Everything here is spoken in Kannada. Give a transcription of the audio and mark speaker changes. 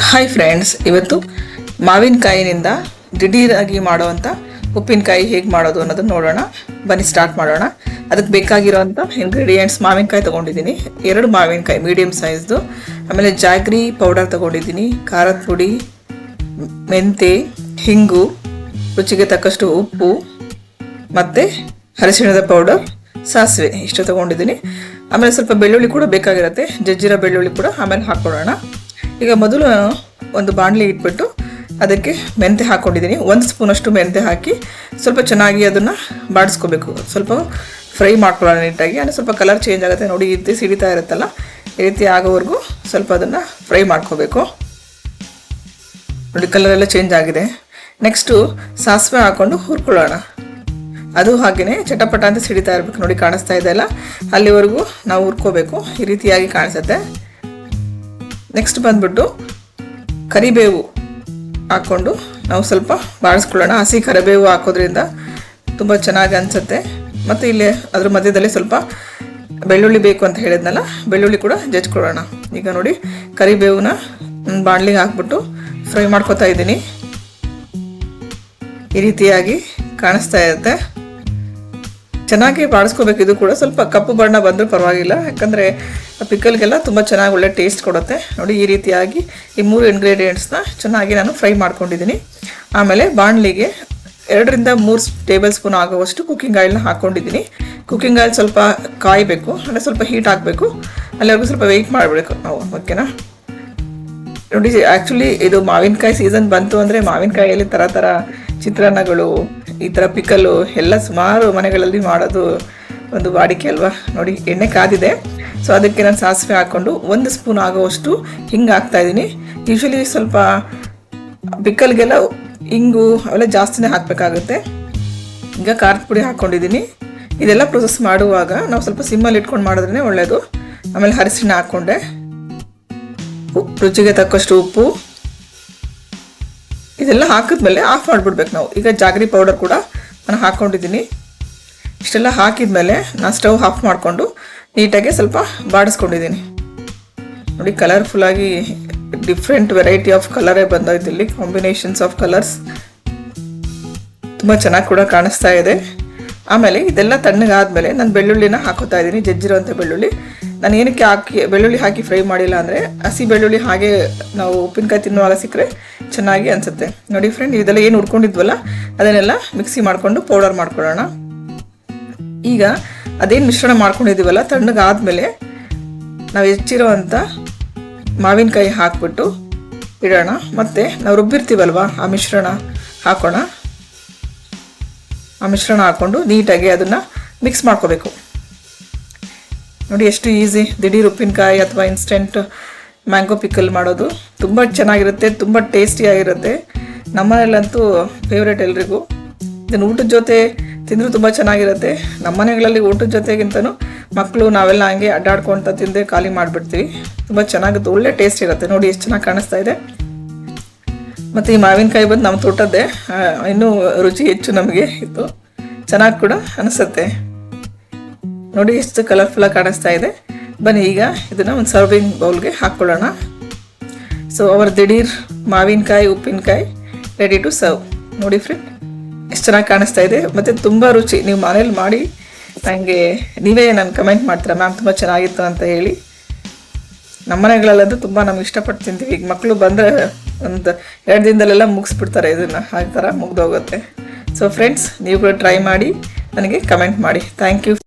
Speaker 1: ಹಾಯ್ ಫ್ರೆಂಡ್ಸ್, ಇವತ್ತು ಮಾವಿನಕಾಯಿನಿಂದ ದಿಢೀರಾಗಿ ಮಾಡುವಂಥ ಉಪ್ಪಿನಕಾಯಿ ಹೇಗೆ ಮಾಡೋದು ಅನ್ನೋದನ್ನು ನೋಡೋಣ. ಬನ್ನಿ ಸ್ಟಾರ್ಟ್ ಮಾಡೋಣ. ಅದಕ್ಕೆ ಬೇಕಾಗಿರೋಂಥ ಇಂಗ್ರೀಡಿಯೆಂಟ್ಸ್: ಮಾವಿನಕಾಯಿ ತೊಗೊಂಡಿದ್ದೀನಿ, 2 ಮಾವಿನಕಾಯಿ ಮೀಡಿಯಮ್ ಸೈಜ್ದು. ಆಮೇಲೆ ಜಾಗ್ರಿ ಪೌಡರ್ ತೊಗೊಂಡಿದ್ದೀನಿ, ಖಾರದ ಪುಡಿ, ಮೆಂತೆ, ಹಿಂಗು, ರುಚಿಗೆ ತಕ್ಕಷ್ಟು ಉಪ್ಪು ಮತ್ತು ಅರಿಶಿಣದ ಪೌಡರ್, ಸಾಸಿವೆ ಇಷ್ಟು ತೊಗೊಂಡಿದ್ದೀನಿ. ಆಮೇಲೆ ಸ್ವಲ್ಪ ಬೆಳ್ಳುಳ್ಳಿ ಕೂಡ ಬೇಕಾಗಿರುತ್ತೆ, ಜಜ್ಜಿರೋ ಬೆಳ್ಳುಳ್ಳಿ ಕೂಡ ಆಮೇಲೆ ಹಾಕ್ಕೊಳ್ಳೋಣ. ಈಗ ಮೊದಲು ಒಂದು ಬಾಣಲಿ ಇಟ್ಬಿಟ್ಟು ಅದಕ್ಕೆ ಮೆಂತೆ ಹಾಕ್ಕೊಂಡಿದ್ದೀನಿ. 1 ಸ್ಪೂನಷ್ಟು ಮೆಂತೆ ಹಾಕಿ ಸ್ವಲ್ಪ ಚೆನ್ನಾಗಿ ಅದನ್ನು ಬಾಡಿಸ್ಕೋಬೇಕು. ಸ್ವಲ್ಪ ಫ್ರೈ ಮಾಡ್ಕೊಳ್ಳೋಣ ನೀಟಾಗಿ. ಅಂದರೆ ಸ್ವಲ್ಪ ಕಲರ್ ಚೇಂಜ್ ಆಗುತ್ತೆ ನೋಡಿ, ಈ ರೀತಿ ಸಿಡಿತಾ ಇರುತ್ತಲ್ಲ, ಈ ರೀತಿ ಆಗೋವರೆಗೂ ಸ್ವಲ್ಪ ಅದನ್ನು ಫ್ರೈ ಮಾಡ್ಕೋಬೇಕು. ನೋಡಿ ಕಲರೆಲ್ಲ ಚೇಂಜ್ ಆಗಿದೆ. ನೆಕ್ಸ್ಟು ಸಾಸಿವೆ ಹಾಕ್ಕೊಂಡು ಹುರ್ಕೊಳ್ಳೋಣ. ಅದು ಹಾಗೆಯೇ ಚಟಪಟ ಅಂತ ಸಿಡಿತಾ ಇರಬೇಕು. ನೋಡಿ ಕಾಣಿಸ್ತಾ ಇದೆ ಅಲ್ಲ, ಅಲ್ಲಿವರೆಗೂ ನಾವು ಹುರ್ಕೋಬೇಕು. ಈ ರೀತಿಯಾಗಿ ಕಾಣಿಸುತ್ತೆ. ನೆಕ್ಸ್ಟ್ ಬಂದ್ಬಿಟ್ಟು ಕರಿಬೇವು ಹಾಕ್ಕೊಂಡು ನಾವು ಸ್ವಲ್ಪ ಬಾಡಿಸ್ಕೊಳ್ಳೋಣ. ಹಸಿ ಕರಿಬೇವು ಹಾಕೋದ್ರಿಂದ ತುಂಬ ಚೆನ್ನಾಗಿ ಅನಿಸುತ್ತೆ. ಮತ್ತು ಇಲ್ಲಿ ಅದ್ರ ಮಧ್ಯದಲ್ಲಿ ಸ್ವಲ್ಪ ಬೆಳ್ಳುಳ್ಳಿ ಬೇಕು ಅಂತ ಹೇಳಿದ್ನಲ್ಲ, ಬೆಳ್ಳುಳ್ಳಿ ಕೂಡ ಜಜ್ಕೊಳ್ಳೋಣ. ಈಗ ನೋಡಿ ಕರಿಬೇವನ್ನ ಬಾಣಲಿಗೆ ಹಾಕ್ಬಿಟ್ಟು ಫ್ರೈ ಮಾಡ್ಕೊತಾ ಇದ್ದೀನಿ. ಈ ರೀತಿಯಾಗಿ ಕಾಣಿಸ್ತಾ ಇರುತ್ತೆ. ಚೆನ್ನಾಗಿ ಬಾಡಿಸ್ಕೋಬೇಕು. ಇದು ಕೂಡ ಸ್ವಲ್ಪ ಕಪ್ಪು ಬಣ್ಣ ಬಂದರೂ ಪರವಾಗಿಲ್ಲ, ಯಾಕಂದರೆ ಪಿಕಲ್ಗೆಲ್ಲ ತುಂಬ ಚೆನ್ನಾಗಿ ಒಳ್ಳೆ ಟೇಸ್ಟ್ ಕೊಡುತ್ತೆ. ನೋಡಿ ಈ ರೀತಿಯಾಗಿ ಈ 3 ಇಂಗ್ರೀಡಿಯೆಂಟ್ಸ್ನ ಚೆನ್ನಾಗಿ ನಾನು ಫ್ರೈ ಮಾಡ್ಕೊಂಡಿದ್ದೀನಿ. ಆಮೇಲೆ ಬಾಣಲಿಗೆ 2 ರಿಂದ 3 ಟೇಬಲ್ ಸ್ಪೂನ್ ಆಗುವಷ್ಟು ಕುಕ್ಕಿಂಗ್ ಆಯಿಲ್ನ ಹಾಕ್ಕೊಂಡಿದ್ದೀನಿ. ಕುಕ್ಕಿಂಗ್ ಆಯಿಲ್ ಸ್ವಲ್ಪ ಕಾಯಬೇಕು, ಅಂದರೆ ಸ್ವಲ್ಪ ಹೀಟ್ ಹಾಕಬೇಕು. ಅಲ್ಲಿವರೆಗೂ ಸ್ವಲ್ಪ ವೆಯ್ಟ್ ಮಾಡಬೇಕು ನಾವು, ಓಕೆನಾ? ನೋಡಿ, ಆ್ಯಕ್ಚುಲಿ ಇದು ಮಾವಿನಕಾಯಿ ಸೀಸನ್ ಬಂತು ಅಂದರೆ ಮಾವಿನಕಾಯಿಯಲ್ಲಿ ಥರ ಥರ ಚಿತ್ರಾನ್ನಗಳು, ಈ ಥರ ಪಿಕಲ್ಲು ಎಲ್ಲ ಸುಮಾರು ಮನೆಗಳಲ್ಲಿ ಮಾಡೋದು ಒಂದು ವಾಡಿಕೆ ಅಲ್ವಾ. ನೋಡಿ ಎಣ್ಣೆ ಕಾದಿದೆ. ಸೊ ಅದಕ್ಕೆ ನಾನು ಸಾಸಿವೆ ಹಾಕ್ಕೊಂಡು 1 ಸ್ಪೂನ್ ಆಗೋವಷ್ಟು ಹಿಂಗೆ ಹಾಕ್ತಾಯಿದ್ದೀನಿ. ಯೂಶ್ವಲಿ ಸ್ವಲ್ಪ ಪಿಕಲ್ಗೆಲ್ಲ ಹಿಂಗು ಅವೆಲ್ಲ ಜಾಸ್ತಿನೇ ಹಾಕಬೇಕಾಗುತ್ತೆ. ಈಗ ಖಾರದ ಪುಡಿ ಹಾಕ್ಕೊಂಡಿದ್ದೀನಿ. ಇದೆಲ್ಲ ಪ್ರೊಸೆಸ್ ಮಾಡುವಾಗ ನಾವು ಸ್ವಲ್ಪ ಸಿಮ್ಮಲ್ಲಿ ಇಟ್ಕೊಂಡು ಮಾಡಿದ್ರೇ ಒಳ್ಳೆಯದು. ಆಮೇಲೆ ಅರಿಶಿಣ ಹಾಕ್ಕೊಂಡೆ, ರುಚಿಗೆ ತಕ್ಕಷ್ಟು ಉಪ್ಪು, ಇದೆಲ್ಲ ಹಾಕಿದ್ಮೇಲೆ ಆಫ್ ಮಾಡಿಬಿಡ್ಬೇಕು ನಾವು. ಈಗ ಜಾಗ್ರಿ ಪೌಡರ್ ಕೂಡ ನಾನು ಹಾಕ್ಕೊಂಡಿದ್ದೀನಿ. ಇಷ್ಟೆಲ್ಲ ಹಾಕಿದ್ಮೇಲೆ ನಾನು ಸ್ಟವ್ ಆಫ್ ಮಾಡಿಕೊಂಡು ನೀಟಾಗಿ ಸ್ವಲ್ಪ ಬಾಡಿಸ್ಕೊಂಡಿದ್ದೀನಿ. ನೋಡಿ ಕಲರ್ಫುಲ್ಲಾಗಿ ಡಿಫ್ರೆಂಟ್ ವೆರೈಟಿ ಆಫ್ ಕಲರೇ ಬಂದೋಯ್ತು. ಇಲ್ಲಿ ಕಾಂಬಿನೇಷನ್ಸ್ ಆಫ್ ಕಲರ್ಸ್ ತುಂಬ ಚೆನ್ನಾಗಿ ಕೂಡ ಕಾಣಿಸ್ತಾ ಇದೆ. ಆಮೇಲೆ ಇದೆಲ್ಲ ತಣ್ಣಗಾದ್ಮೇಲೆ ನಾನು ಬೆಳ್ಳುಳ್ಳಿನ ಹಾಕೋತಾ ಇದ್ದೀನಿ, ಜಜ್ಜಿರೋಂಥ ಬೆಳ್ಳುಳ್ಳಿ. ನಾನು ಏನಕ್ಕೆ ಬೆಳ್ಳುಳ್ಳಿ ಹಾಕಿ ಫ್ರೈ ಮಾಡಿಲ್ಲ ಅಂದರೆ, ಹಸಿ ಬೆಳ್ಳುಳ್ಳಿ ಹಾಗೆ ನಾವು ಉಪ್ಪಿನಕಾಯಿ ತಿನ್ನುವಾಗ ಸಿಕ್ಕರೆ ಚೆನ್ನಾಗಿ ಅನಿಸುತ್ತೆ. ನೋಡಿ ಫ್ರೆಂಡ್, ಇದೆಲ್ಲ ಏನು ಹುಡ್ಕೊಂಡಿದ್ವಲ್ಲ ಅದನ್ನೆಲ್ಲ ಮಿಕ್ಸಿ ಮಾಡಿಕೊಂಡು ಪೌಡರ್ ಮಾಡ್ಕೊಳ್ಳೋಣ. ಈಗ ಅದೇನು ಮಿಶ್ರಣ ಮಾಡ್ಕೊಂಡಿದ್ದೀವಲ್ಲ, ತಣ್ಣಗಾದ್ಮೇಲೆ ನಾವು ಹೆಚ್ಚಿರೋ ಅಂಥ ಮಾವಿನಕಾಯಿ ಹಾಕ್ಬಿಟ್ಟು ಇಡೋಣ. ಮತ್ತು ನಾವು ರುಬ್ಬಿರ್ತೀವಲ್ವ ಆ ಮಿಶ್ರಣ ಹಾಕೋಣ. ಆ ಮಿಶ್ರಣ ಹಾಕ್ಕೊಂಡು ನೀಟಾಗಿ ಅದನ್ನು ಮಿಕ್ಸ್ ಮಾಡ್ಕೋಬೇಕು. ನೋಡಿ ಎಷ್ಟು ಈಸಿ ದಿಢೀರ್ ಉಪ್ಪಿನಕಾಯಿ ಅಥವಾ ಇನ್ಸ್ಟೆಂಟ್ ಮ್ಯಾಂಗೋ ಪಿಕಲ್ ಮಾಡೋದು. ತುಂಬ ಚೆನ್ನಾಗಿರುತ್ತೆ, ತುಂಬ ಟೇಸ್ಟಿಯಾಗಿರುತ್ತೆ. ನಮ್ಮನೇಲಂತೂ ಫೇವ್ರೇಟ್ ಎಲ್ರಿಗೂ. ಇದನ್ನು ಊಟದ ಜೊತೆ ತಿಂದರೂ ತುಂಬ ಚೆನ್ನಾಗಿರುತ್ತೆ. ನಮ್ಮ ಮನೆಗಳಲ್ಲಿ ಊಟದ ಜೊತೆಗಿಂತನೂ ಮಕ್ಕಳು ನಾವೆಲ್ಲ ಹಂಗೆ ಅಡ್ಡಾಡ್ಕೊತ ತಿಂದೇ ಖಾಲಿ ಮಾಡಿಬಿಡ್ತೀವಿ. ತುಂಬ ಚೆನ್ನಾಗುತ್ತೆ, ಒಳ್ಳೆ ಟೇಸ್ಟ್ ಇರುತ್ತೆ. ನೋಡಿ ಎಷ್ಟು ಚೆನ್ನಾಗಿ ಕಾಣಿಸ್ತಾ ಇದೆ. ಮತ್ತು ಈ ಮಾವಿನಕಾಯಿ ಬಂದು ನಮ್ಮ ತೋಟದ್ದೇ, ಇನ್ನೂ ರುಚಿ ಹೆಚ್ಚು ನಮಗೆ. ಇದು ಚೆನ್ನಾಗಿ ಕೂಡ ಅನಿಸುತ್ತೆ. ನೋಡಿ ಎಷ್ಟು ಕಲರ್ಫುಲ್ಲಾಗಿ ಕಾಣಿಸ್ತಾ ಇದೆ. ಬನ್ನಿ ಈಗ ಇದನ್ನು ಒಂದು ಸರ್ವಿಂಗ್ ಬೌಲ್ಗೆ ಹಾಕ್ಕೊಳ್ಳೋಣ. ಸೊ ಅವರ್ ದಿಢೀರ್ ಮಾವಿನಕಾಯಿ ಉಪ್ಪಿನಕಾಯಿ ರೆಡಿ ಟು ಸರ್ವ್. ನೋಡಿ ಫ್ರೆಂಡ್, ಎಷ್ಟು ಚೆನ್ನಾಗಿ ಕಾಣಿಸ್ತಾ ಇದೆ ಮತ್ತು ತುಂಬ ರುಚಿ. ನೀವು ಮನೇಲಿ ಮಾಡಿ ನನಗೆ ನೀವೇ ನಾನು ಕಮೆಂಟ್ ಮಾಡ್ತೀರಾ, ಮ್ಯಾಮ್ ತುಂಬ ಚೆನ್ನಾಗಿತ್ತು ಅಂತ ಹೇಳಿ. ನಮ್ಮ ಮನೆಗಳಲ್ಲಂತೂ ತುಂಬ ನಮ್ಗೆ ಇಷ್ಟಪಟ್ಟು ತಿಂತೀವಿ. ಈಗ ಮಕ್ಕಳು ಬಂದರೆ ಒಂದು 2 ದಿನದಲ್ಲೆಲ್ಲ ಮುಗಿಸ್ಬಿಡ್ತಾರೆ ಇದನ್ನು, ಆ ಥರ ಮುಗ್ದೋಗುತ್ತೆ. ಸೊ ಫ್ರೆಂಡ್ಸ್, ನೀವು ಕೂಡ ಟ್ರೈ ಮಾಡಿ ನನಗೆ ಕಮೆಂಟ್ ಮಾಡಿ. Thank you.